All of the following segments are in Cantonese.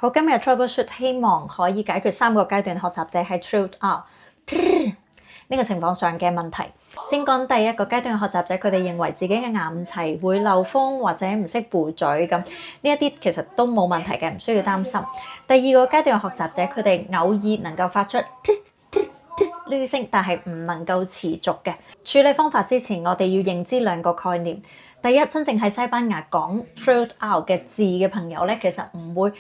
好，今日 Troubleshoot 希望可以解決3個階段學習者喺 Trill out 呢個情況上嘅問題。先講第一個階段嘅學習者，佢哋認為自己嘅牙唔齊，會漏風或者唔識糊嘴咁，呢一啲其實都冇問題嘅，唔需要擔心。第二個階段嘅學習者，佢哋偶爾能夠發出呢啲聲，但係唔能夠持續嘅。處理方法之前，我哋要認知2個概念。第一，真正喺西班牙講 Trill out 嘅字嘅朋友咧，其實唔會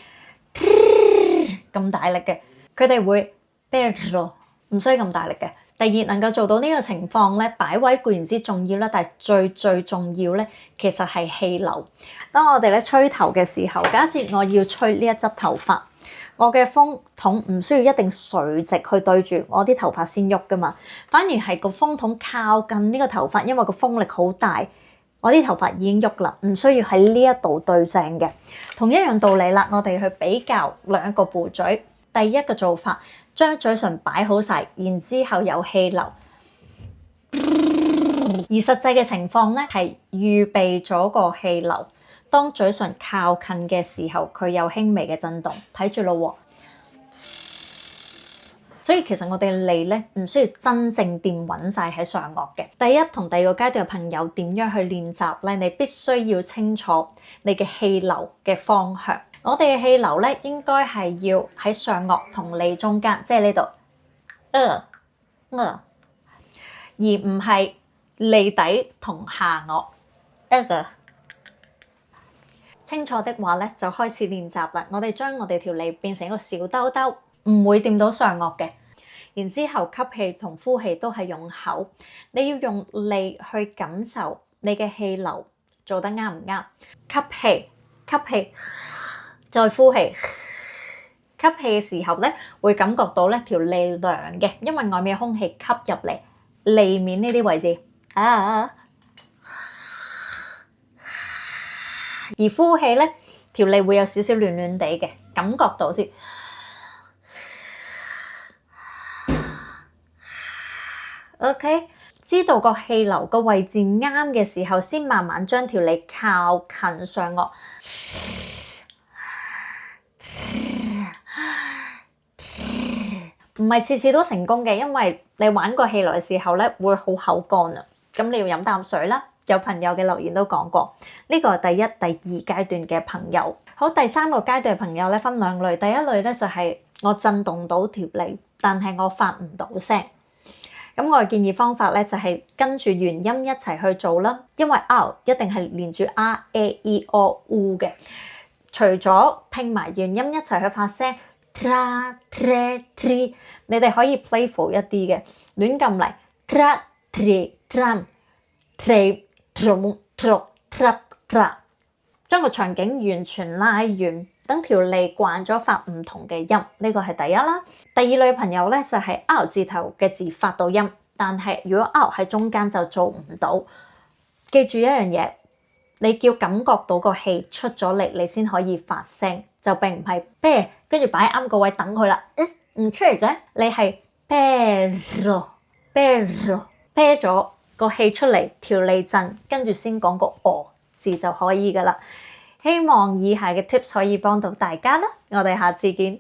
咁大力嘅，佢哋會 perro， 唔需要咁大力嘅。第二，能夠做到呢個情況咧，擺位固然之重要啦，但係最重要咧，其實係氣流。當我哋咧吹頭嘅時候，假設我要吹呢一執頭髮，我嘅風筒唔需要一定垂直去對住我啲頭髮先喐噶嘛，反而係個風筒靠近呢個頭髮，因為個風力好大，我啲頭髮已經喐啦，唔需要喺呢一度對正嘅。同一樣道理啦，我哋去比較2個步嘴。第一個做法，將嘴唇擺好晒，然之後有氣流。而實際嘅情況咧，係預備咗個氣流。當嘴唇靠近嘅時候，佢有輕微嘅震動，睇住咯喎。所以其實我哋脷咧唔需要真正掂穩晒喺上顎嘅。第一同第2個階段嘅朋友點樣去練習咧？你必須要清楚你嘅氣流嘅方向。我哋嘅氣流咧應該係要喺上顎同脷中間，即係呢度，而唔係脷底同下顎。清楚的話咧，就開始練習啦。我哋將我哋條脷變成一個小兜兜，唔會掂到上顎嘅。然之後吸氣同呼氣都係用口，你要用脷去感受你嘅氣流做得啱唔啱。吸氣，再呼氣。吸氣嘅時候咧，會感覺到咧條脷涼嘅，因為外面嘅空氣吸入嚟脷面呢啲位置。而呼氣咧，條脷會有少少暖暖地嘅，感覺到先。OK， 知道個氣流個位置啱嘅時候，先慢慢將條脷靠近上顎。唔係次次都成功嘅，因為你玩個氣流嘅時候咧，會好口乾啊。咁你要飲啖水啦。有朋友嘅留言都講過，呢個係第一、第2階段嘅朋友。好，第3個階段嘅朋友咧分2類。第一類咧就係我震動到條脷，但係我發唔到聲。咁我嘅建議方法咧就係跟住原音一齊去做啦，因為 R 一定係連住 R、A、E、O、U 嘅。除咗拼埋原音一齊去發聲 tra tre tri， 你哋可以 playful 一啲嘅，亂咁嚟 tra tre tram tre trum trum tra tra， 將個場景完全拉遠，等條脷慣咗發唔同嘅音，呢個係第一啦。第2類朋友咧就係 R 字頭嘅字發到音，但係如果 R 喺中間就做唔到。記住一樣嘢，你要感覺到個氣出咗嚟，你先可以發聲，就並唔係啤跟住擺啱個位等佢啦。唔出嚟嘅，你係 perro perro 啤咗個氣出嚟，條脷震，跟住先講個字就可以噶啦。希望以下嘅 tips 可以幫到大家啦，我哋下次見。